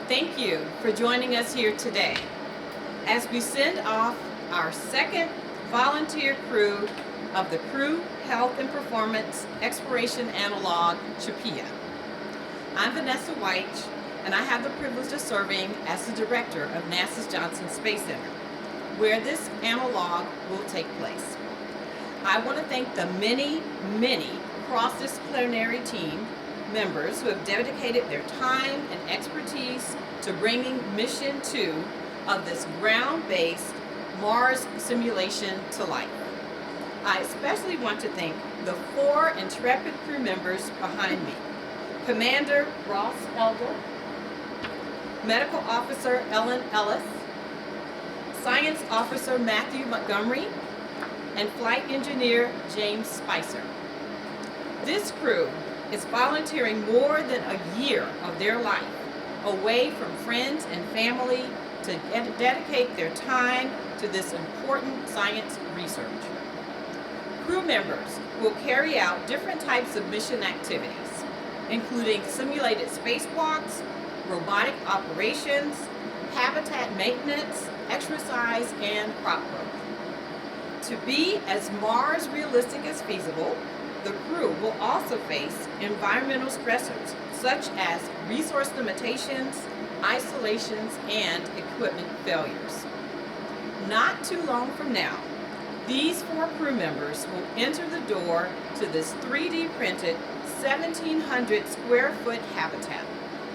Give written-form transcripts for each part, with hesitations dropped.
Thank you for joining us here today as we send off our second volunteer crew of the Crew Health and Performance Exploration Analog, CHAPEA. I'm Vanessa White, and I have the privilege of serving as the director of NASA's Johnson Space Center, where this analog will take place. I want to thank the many cross-disciplinary team members who have dedicated their time and expertise to bringing Mission 2 of this ground-based Mars simulation to life. I especially want to thank the 4 intrepid crew members behind me: Commander Ross Elder, Medical Officer Ellis, Science Officer Matthew Montgomery, and Flight Engineer James Spicer. This crew is volunteering more than a year of their life away from friends and family to dedicate their time to this important science research. Crew members will carry out different types of mission activities, including simulated spacewalks, robotic operations, habitat maintenance, exercise, and crop growth. To be as Mars realistic as feasible, the crew will also face environmental stressors such as resource limitations, isolations, and equipment failures. Not too long from now, these 4 crew members will enter the door to this 3D printed 1,700 square foot habitat,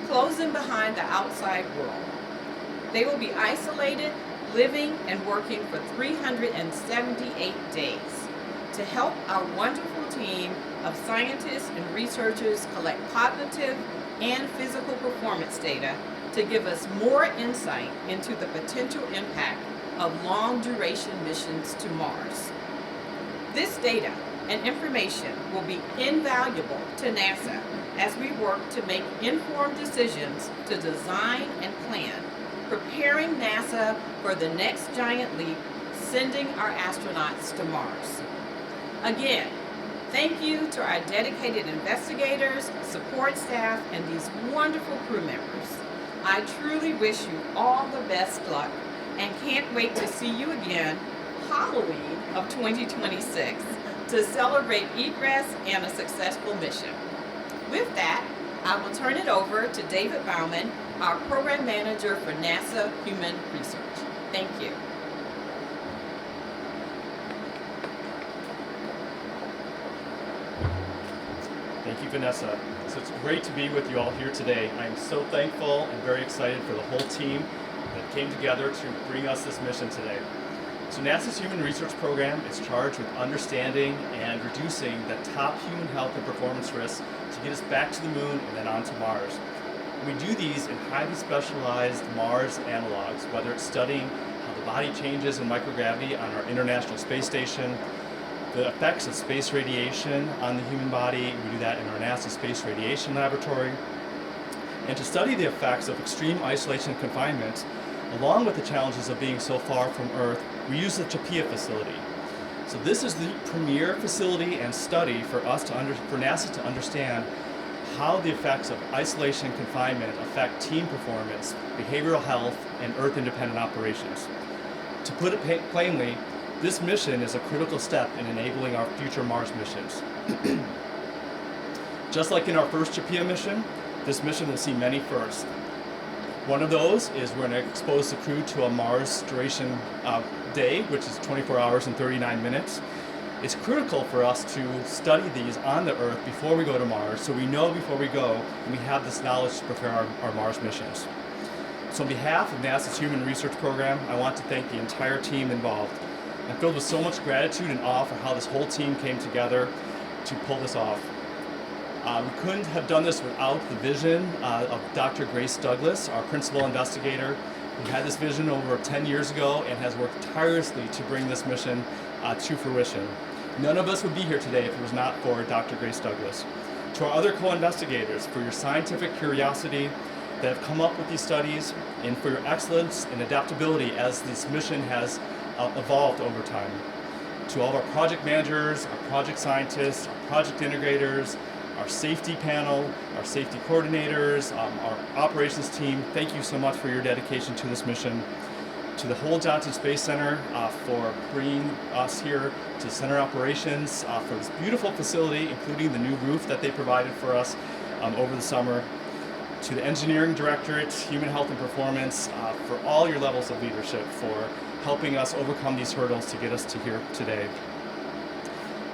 closing behind the outside world. They will be isolated, living and working for 378 days to help our wonderful team of scientists and researchers collect cognitive and physical performance data to give us more insight into the potential impact of long-duration missions to Mars. This data and information will be invaluable to NASA as we work to make informed decisions to design and plan, preparing NASA for the next giant leap, sending our astronauts to Mars. Again, thank you to our dedicated investigators, support staff, and these wonderful crew members. I truly wish you all the best luck and can't wait to see you again Halloween of 2026 to celebrate Ingress and a successful mission. With that, I will turn it over to David Bauman, our Program Manager for NASA Human Research. Thank you. Thank you, Vanessa. So it's great to be with you all here today. I am so thankful and very excited for the whole team that came together to bring us this mission today. So NASA's Human Research Program is charged with understanding and reducing the top human health and performance risks to get us back to the moon and then on to Mars. We do these in highly specialized Mars analogs, whether it's studying how the body changes in microgravity on our International Space Station, the effects of space radiation on the human body. We do that in our NASA Space Radiation Laboratory. And to study the effects of extreme isolation and confinement, along with the challenges of being so far from Earth, we use the CHAPEA facility. So this is the premier facility and study for NASA to understand how the effects of isolation and confinement affect team performance, behavioral health, and Earth-independent operations. To put it plainly, this mission is a critical step in enabling our future Mars missions. Just like in our first CHAPEA mission, this mission will see many firsts. One of those is we're going to expose the crew to a Mars duration day, which is 24 hours and 39 minutes. It's critical for us to study these on the Earth before we go to Mars, so we know before we go, and we have this knowledge to prepare our Mars missions. So on behalf of NASA's Human Research Program, I want to thank the entire team involved. I'm filled with so much gratitude and awe for how this whole team came together to pull this off. We couldn't have done this without the vision of Dr. Grace Douglas, our principal investigator, who had this vision over 10 years ago and has worked tirelessly to bring this mission to fruition. None of us would be here today if it was not for Dr. Grace Douglas. To our other co-investigators, for your scientific curiosity that have come up with these studies, and for your excellence and adaptability as this mission has evolved over time. To all of our project managers, our project scientists, our project integrators, our safety panel, our safety coordinators, our operations team, thank you so much for your dedication to this mission. To the whole Johnson Space Center for bringing us here, to Center Operations for this beautiful facility, including the new roof that they provided for us over the summer. To the Engineering Directorate, Human Health and Performance, for all your levels of leadership, for helping us overcome these hurdles to get us to here today.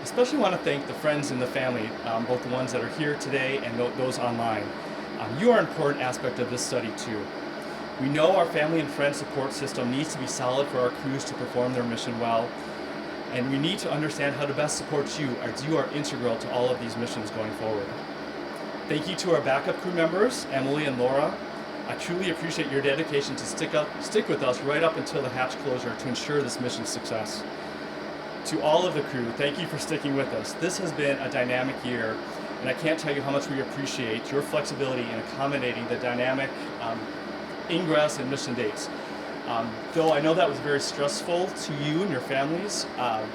Especially want to thank the friends and the family, both the ones that are here today and those online. You are an important aspect of this study too. We know our family and friend support system needs to be solid for our crews to perform their mission well, and we need to understand how to best support you, as you are integral to all of these missions going forward. Thank you to our backup crew members, Emily and Laura. I truly appreciate your dedication to stick with us right up until the hatch closure to ensure this mission's success. To all of the crew, thank you for sticking with us. This has been a dynamic year, and I can't tell you how much we appreciate your flexibility in accommodating the dynamic ingress and mission dates. Though I know that was very stressful to you and your families,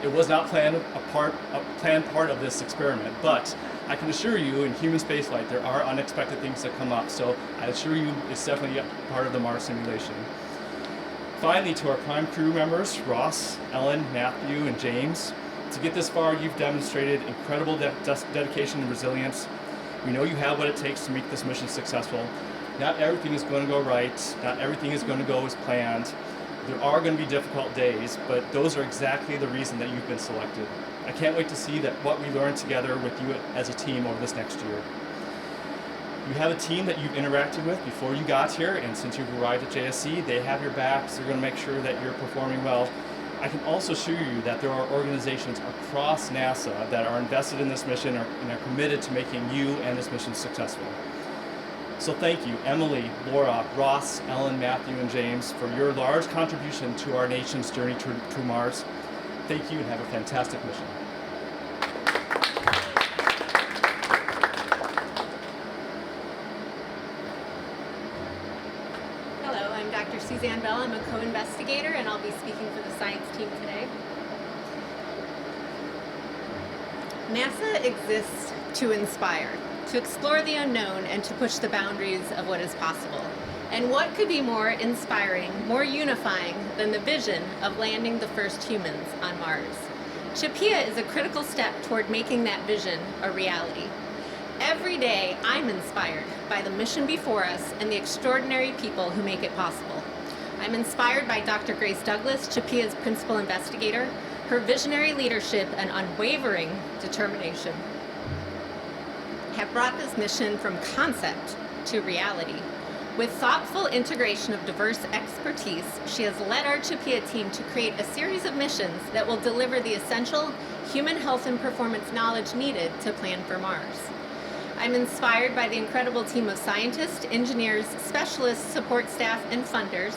it was not planned part of this experiment, but I can assure you in human spaceflight there are unexpected things that come up, so I assure you it's definitely a part of the Mars simulation. Finally, to our prime crew members, Ross, Ellen, Matthew, and James, to get this far you've demonstrated incredible dedication and resilience. We know you have what it takes to make this mission successful. Not everything is going to go right, not everything is going to go as planned. There are going to be difficult days, but those are exactly the reason that you've been selected. I can't wait to see what we learn together with you as a team over this next year. You have a team that you've interacted with before you got here, and since you've arrived at JSC, they have your backs. They're going to make sure that you're performing well. I can also assure you that there are organizations across NASA that are invested in this mission and are committed to making you and this mission successful. So thank you, Emily, Laura, Ross, Ellen, Matthew, and James, for your large contribution to our nation's journey to Mars. Thank you and have a fantastic mission. Hello, I'm Dr. Suzanne Bell. I'm a co-investigator, and I'll be speaking for the science team today. NASA exists to inspire, to explore the unknown, and to push the boundaries of what is possible. And what could be more inspiring, more unifying than the vision of landing the first humans on Mars? CHAPEA is a critical step toward making that vision a reality. Every day, I'm inspired by the mission before us and the extraordinary people who make it possible. I'm inspired by Dr. Grace Douglas, CHAPEA's principal investigator, her visionary leadership and unwavering determination have brought this mission from concept to reality. With thoughtful integration of diverse expertise, she has led our CHAPEA team to create a series of missions that will deliver the essential human health and performance knowledge needed to plan for Mars. I'm inspired by the incredible team of scientists, engineers, specialists, support staff, and funders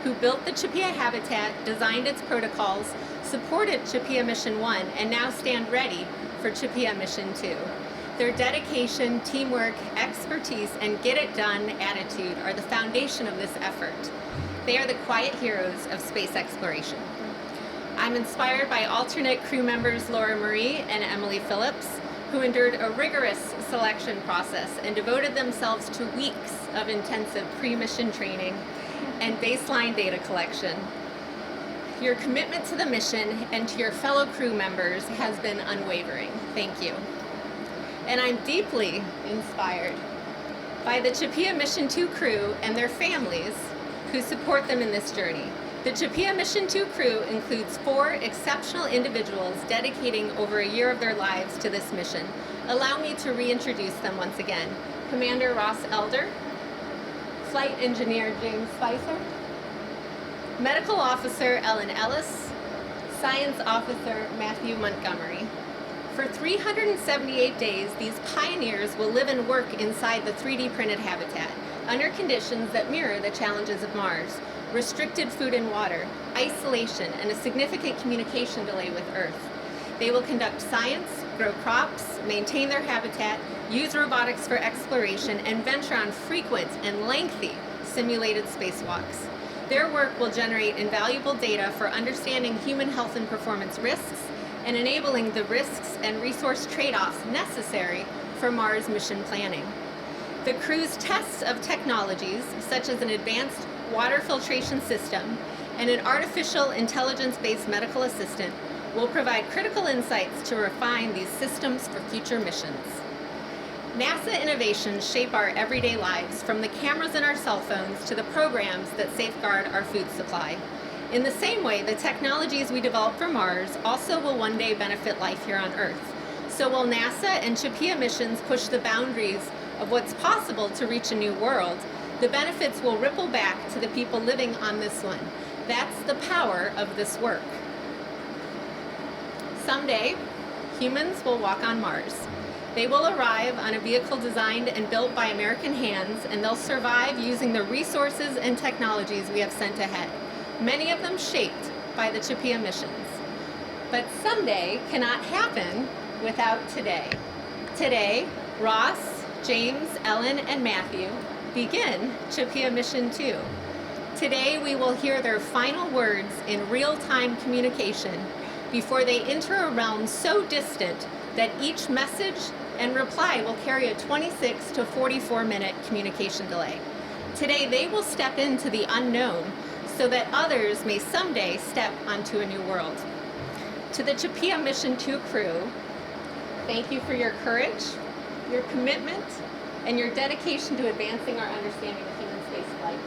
who built the CHAPEA habitat, designed its protocols, supported CHAPEA Mission 1, and now stand ready for CHAPEA Mission 2. Their dedication, teamwork, expertise, and get-it-done attitude are the foundation of this effort. They are the quiet heroes of space exploration. I'm inspired by alternate crew members Laura Marie and Emily Phillips, who endured a rigorous selection process and devoted themselves to weeks of intensive pre-mission training and baseline data collection. Your commitment to the mission and to your fellow crew members has been unwavering. Thank you. And I'm deeply inspired by the CHAPEA Mission 2 crew and their families who support them in this journey. The CHAPEA Mission 2 crew includes 4 exceptional individuals dedicating over a year of their lives to this mission. Allow me to reintroduce them once again. Commander Ross Elder, Flight Engineer James Spicer, Medical Officer Ellen Ellis, Science Officer Matthew Montgomery. For 378 days, these pioneers will live and work inside the 3D printed habitat under conditions that mirror the challenges of Mars: restricted food and water, isolation, and a significant communication delay with Earth. They will conduct science, grow crops, maintain their habitat, use robotics for exploration, and venture on frequent and lengthy simulated spacewalks. Their work will generate invaluable data for understanding human health and performance risks and enabling the risks and resource trade-offs necessary for Mars mission planning. The crew's tests of technologies, such as an advanced water filtration system and an artificial intelligence-based medical assistant, will provide critical insights to refine these systems for future missions. NASA innovations shape our everyday lives, from the cameras in our cell phones to the programs that safeguard our food supply. In the same way, the technologies we develop for Mars also will one day benefit life here on Earth. So while NASA and CHAPEA missions push the boundaries of what's possible to reach a new world, the benefits will ripple back to the people living on this one. That's the power of this work. Someday, humans will walk on Mars. They will arrive on a vehicle designed and built by American hands, and they'll survive using the resources and technologies we have sent ahead, many of them shaped by the CHAPEA missions. But someday cannot happen without today. Today, Ross, James, Ellen, and Matthew begin CHAPEA Mission 2. Today we will hear their final words in real-time communication before they enter a realm so distant that each message and reply will carry a 26 to 44-minute communication delay. Today they will step into the unknown so that others may someday step onto a new world. To the CHAPEA Mission 2 crew, thank you for your courage, your commitment, and your dedication to advancing our understanding of human space flight.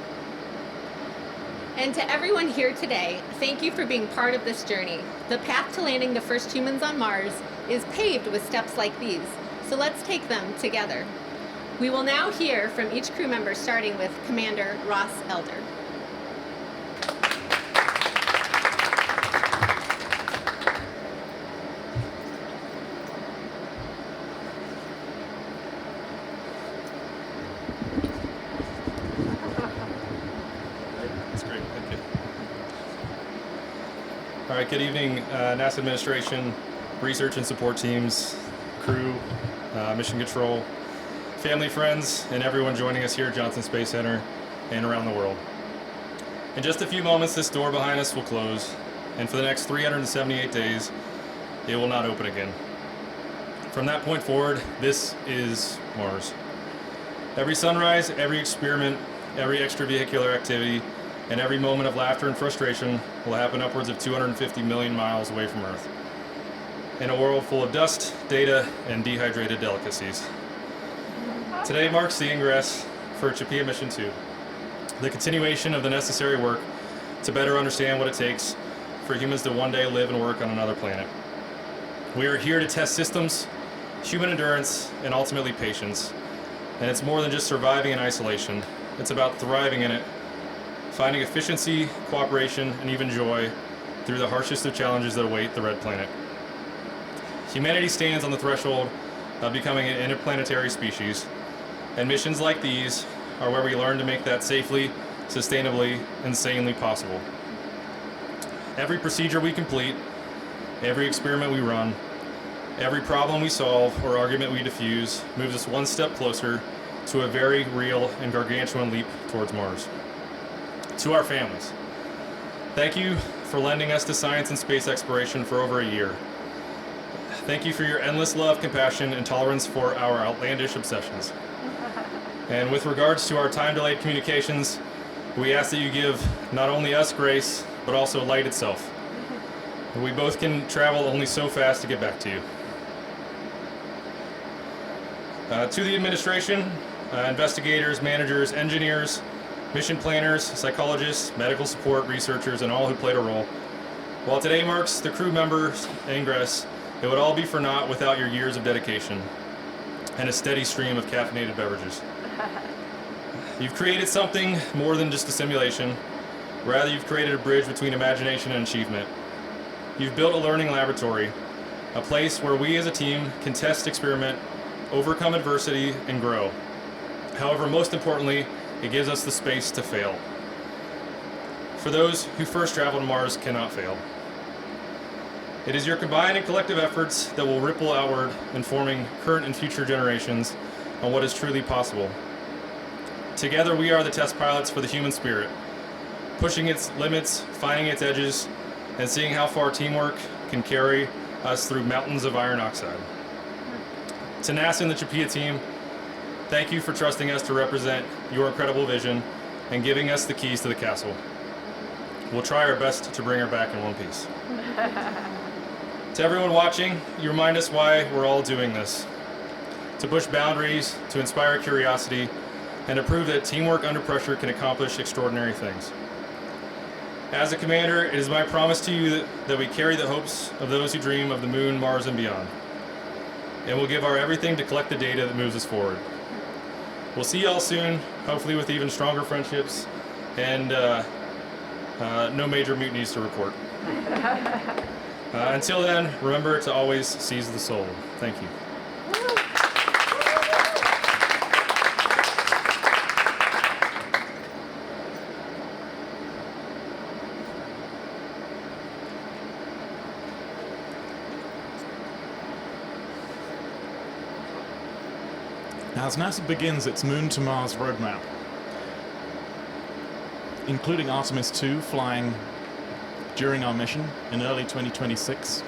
And to everyone here today, thank you for being part of this journey. The path to landing the first humans on Mars is paved with steps like these, so let's take them together. We will now hear from each crew member, starting with Commander Ross Elder. All right, good evening, NASA administration, research and support teams, crew, mission control, family, friends, and everyone joining us here at Johnson Space Center and around the world. In just a few moments, this door behind us will close, and for the next 378 days, it will not open again. From that point forward, this is Mars. Every sunrise, every experiment, every extravehicular activity, and every moment of laughter and frustration will happen upwards of 250 million miles away from Earth, in a world full of dust, data, and dehydrated delicacies. Today marks the ingress for CHAPEA Mission 2, the continuation of the necessary work to better understand what it takes for humans to one day live and work on another planet. We are here to test systems, human endurance, and ultimately patience. And it's more than just surviving in isolation. It's about thriving in it, finding efficiency, cooperation, and even joy through the harshest of challenges that await the red planet. Humanity stands on the threshold of becoming an interplanetary species, and missions like these are where we learn to make that safely, sustainably, and sanely possible. Every procedure we complete, every experiment we run, every problem we solve or argument we diffuse moves us one step closer to a very real and gargantuan leap towards Mars. To our families, thank you for lending us to science and space exploration for over a year. Thank you for your endless love, compassion, and tolerance for our outlandish obsessions. And with regards to our time-delayed communications, we ask that you give not only us grace, but also light itself. We both can travel only so fast to get back to you. To the administration, investigators, managers, engineers, mission planners, psychologists, medical support, researchers, and all who played a role. While today marks the crew members' ingress, it would all be for naught without your years of dedication and a steady stream of caffeinated beverages. You've created something more than just a simulation. Rather, you've created a bridge between imagination and achievement. You've built a learning laboratory, a place where we as a team can test, experiment, overcome adversity, and grow. However, most importantly, it gives us the space to fail. For those who first travel to Mars cannot fail. It is your combined and collective efforts that will ripple outward, informing current and future generations on what is truly possible. Together, we are the test pilots for the human spirit, pushing its limits, finding its edges, and seeing how far teamwork can carry us through mountains of iron oxide. To NASA and the CHAPEA team, thank you for trusting us to represent your incredible vision and giving us the keys to the castle. We'll try our best to bring her back in one piece. To everyone watching, you remind us why we're all doing this. To push boundaries, to inspire curiosity, and to prove that teamwork under pressure can accomplish extraordinary things. As a commander, it is my promise to you that we carry the hopes of those who dream of the moon, Mars, and beyond. And we'll give our everything to collect the data that moves us forward. We'll see y'all soon, hopefully with even stronger friendships and no major mutinies to report. Until then, remember to always seize the soul. Thank you. As NASA begins its Moon to Mars roadmap, including Artemis 2 flying during our mission in early 2026,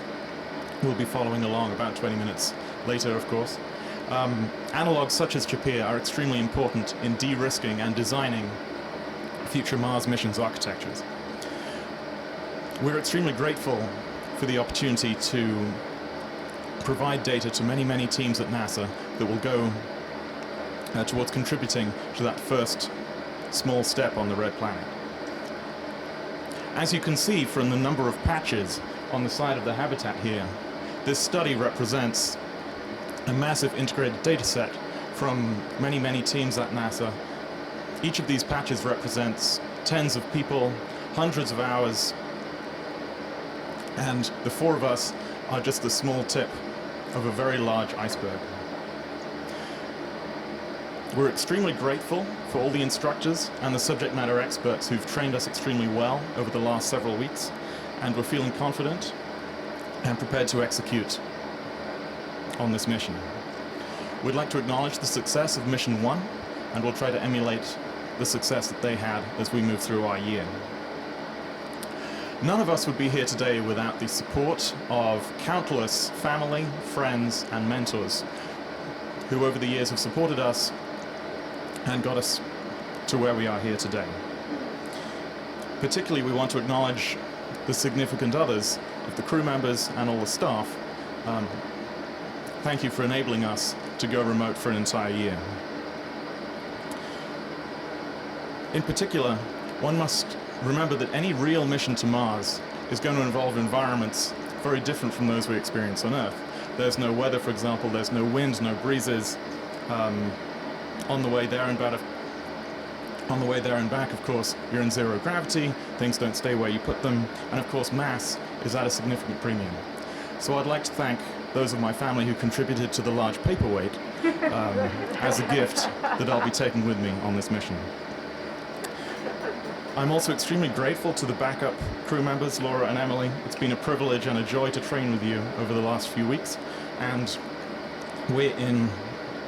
we'll be following along about 20 minutes later, of course. Analogs such as CHAPEA are extremely important in de-risking and designing future Mars missions architectures. We're extremely grateful for the opportunity to provide data to many, many teams at NASA that will go towards contributing to that first small step on the Red Planet. As you can see from the number of patches on the side of the habitat here, this study represents a massive integrated data set from many, many teams at NASA. Each of these patches represents tens of people, hundreds of hours, and the four of us are just the small tip of a very large iceberg. We're extremely grateful for all the instructors and the subject matter experts who've trained us extremely well over the last several weeks, and we're feeling confident and prepared to execute on this mission. We'd like to acknowledge the success of Mission 1, and we'll try to emulate the success that they had as we move through our year. None of us would be here today without the support of countless family, friends, and mentors who over the years have supported us and got us to where we are here today. Particularly, we want to acknowledge the significant others of the crew members and all the staff. Thank you for enabling us to go remote for an entire year. In particular, one must remember that any real mission to Mars is going to involve environments very different from those we experience on Earth. There's no weather, for example, there's no wind, no breezes. On the way there and back, of course, you're in zero gravity, things don't stay where you put them, and of course mass is at a significant premium. So I'd like to thank those of my family who contributed to the large paperweight as a gift that I'll be taking with me on this mission. I'm also extremely grateful to the backup crew members, Laura and Emily. It's been a privilege and a joy to train with you over the last few weeks, and we're in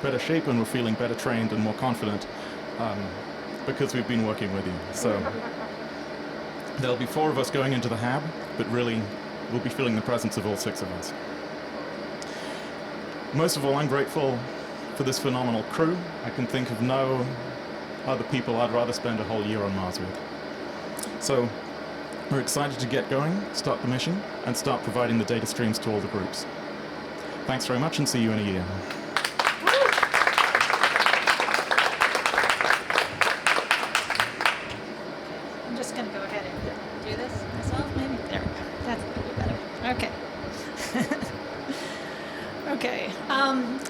better shape and we're feeling better trained and more confident because we've been working with you. So there'll be four of us going into the hab, but really we'll be feeling the presence of all six of us. Most of all, I'm grateful for this phenomenal crew. I can think of no other people I'd rather spend a whole year on Mars with. So we're excited to get going, start the mission, and start providing the data streams to all the groups. Thanks very much, and see you in a year. I'm just going to go ahead and do this myself, maybe. There we go. That's a little bit better. Okay. Okay.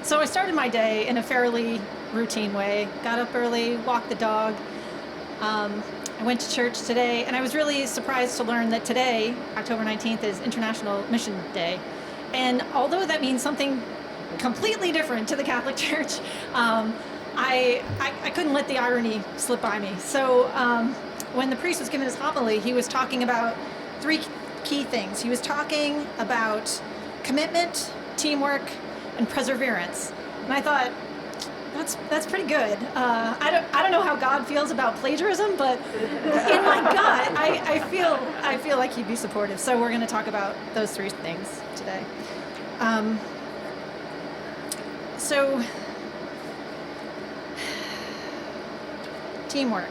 So I started my day in a fairly routine way. Got up early, walked the dog. I went to church today, and I was really surprised to learn that today, October 19th, is International Mission Day. And although that means something completely different to the Catholic Church, I couldn't let the irony slip by me. So when the priest was giving his homily, he was talking about three key things. He was talking about commitment, teamwork, and perseverance. And I thought, that's pretty good. I don't know how God feels about plagiarism, but in my gut, I feel like he'd be supportive. So we're going to talk about those three things today. So, teamwork.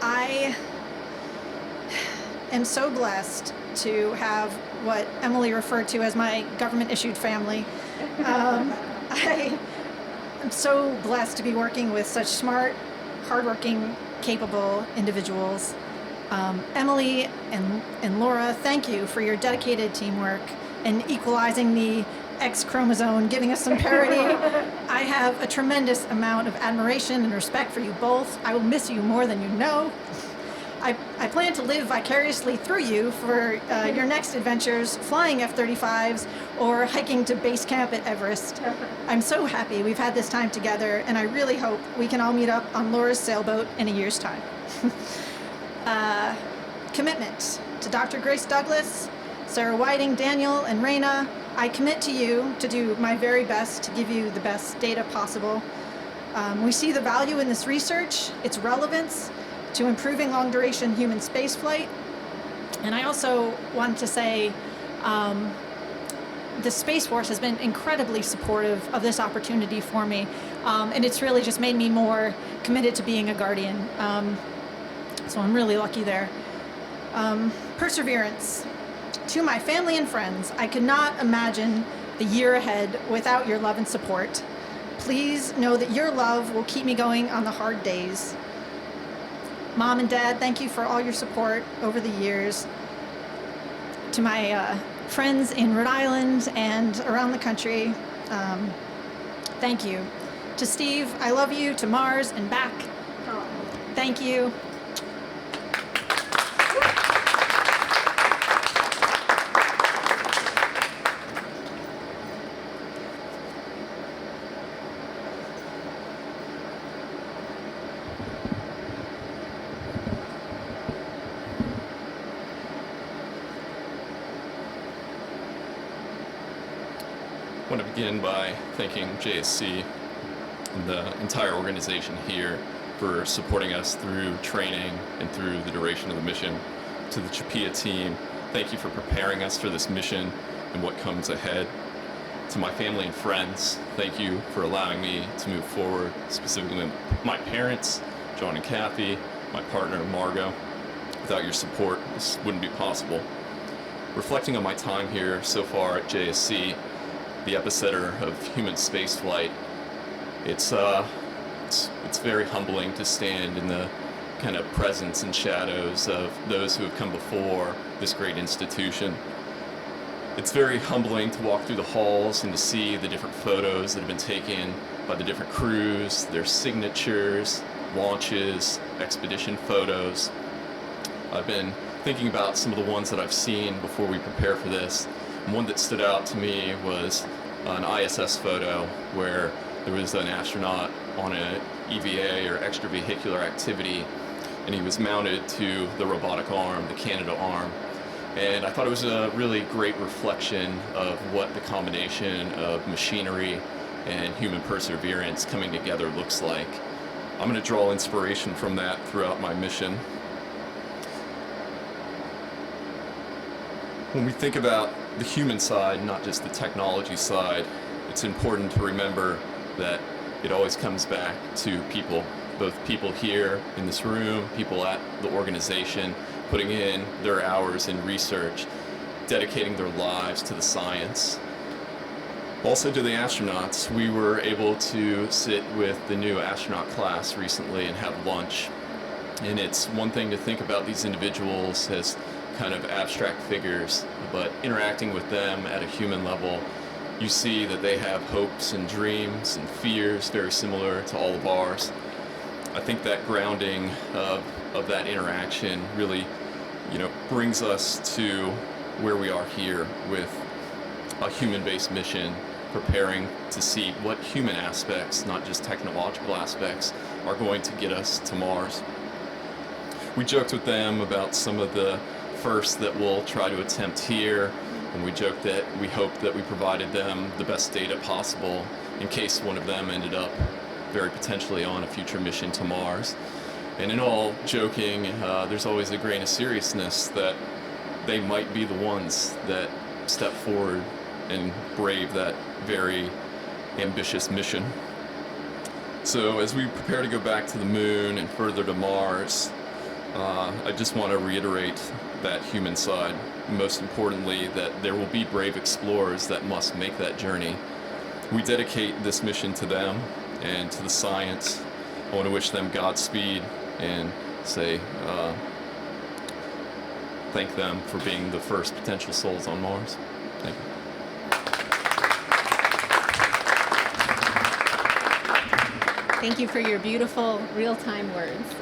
I am so blessed to have what Emily referred to as my government-issued family. I am so blessed to be working with such smart, hardworking, capable individuals. Emily and Laura, thank you for your dedicated teamwork and equalizing the X chromosome, giving us some parity. I have a tremendous amount of admiration and respect for you both. I will miss you more than you know. I plan to live vicariously through you for your next adventures, flying F-35s or hiking to base camp at Everest. I'm so happy we've had this time together, and I really hope we can all meet up on Laura's sailboat in a year's time. Commitment to Dr. Grace Douglas, Sarah Whiting, Daniel, and Raina. I commit to you to do my very best to give you the best data possible. We see the value in this research, its relevance to improving long-duration human spaceflight. And I also wanted to say the Space Force has been incredibly supportive of this opportunity for me. And it's really just made me more committed to being a guardian. So I'm really lucky there. Perseverance. To my family and friends, I could not imagine the year ahead without your love and support. Please know that your love will keep me going on the hard days. Mom and Dad, thank you for all your support over the years. To my friends in Rhode Island and around the country, thank you. To Steve, I love you, to Mars and back. Thank you. I want to begin by thanking JSC and the entire organization here for supporting us through training and through the duration of the mission. To the CHAPEA team, thank you for preparing us for this mission and what comes ahead. To my family and friends, thank you for allowing me to move forward, specifically my parents, John and Kathy, my partner, Margot. Without your support, this wouldn't be possible. Reflecting on my time here so far at JSC, the epicenter of human spaceflight, it's very humbling to stand in the kind of presence and shadows of those who have come before this great institution. It's very humbling to walk through the halls and to see the different photos that have been taken by the different crews, their signatures, launches, expedition photos. I've been thinking about some of the ones that I've seen before we prepare for this. One that stood out to me was an ISS photo where there was an astronaut on an EVA or extravehicular activity, and he was mounted to the robotic arm, the Canada arm. And I thought it was a really great reflection of what the combination of machinery and human perseverance coming together looks like. I'm going to draw inspiration from that throughout my mission. When we think about the human side, not just the technology side, it's important to remember that it always comes back to people, both people here in this room, people at the organization, putting in their hours in research, dedicating their lives to the science. Also to the astronauts, we were able to sit with the new astronaut class recently and have lunch. And it's one thing to think about these individuals as kind of abstract figures, but interacting with them at a human level, you see that they have hopes and dreams and fears very similar to all of ours. I think that grounding of that interaction really, brings us to where we are here with a human-based mission, preparing to see what human aspects, not just technological aspects, are going to get us to Mars. We joked with them about some of the first that we'll try to attempt here, and we joked that we hoped that we provided them the best data possible in case one of them ended up very potentially on a future mission to Mars. And in all joking, there's always a grain of seriousness that they might be the ones that step forward and brave that very ambitious mission. So as we prepare to go back to the moon and further to Mars, I just want to reiterate that human side. Most importantly, that there will be brave explorers that must make that journey. We dedicate this mission to them and to the science. I want to wish them Godspeed and say thank them for being the first potential souls on Mars. Thank you. Thank you for your beautiful real-time words.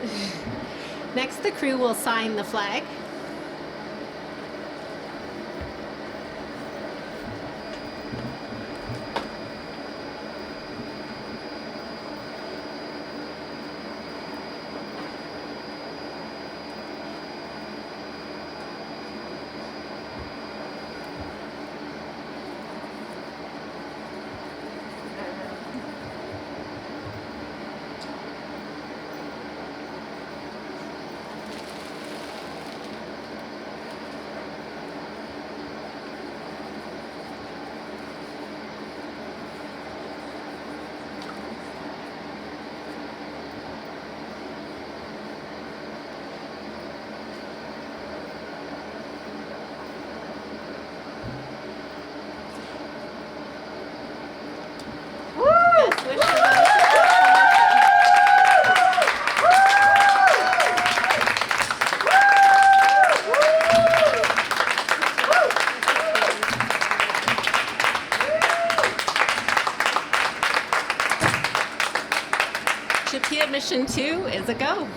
Next, the crew will sign the flag. Best wishes on CHAPEA Mission 2 is a go.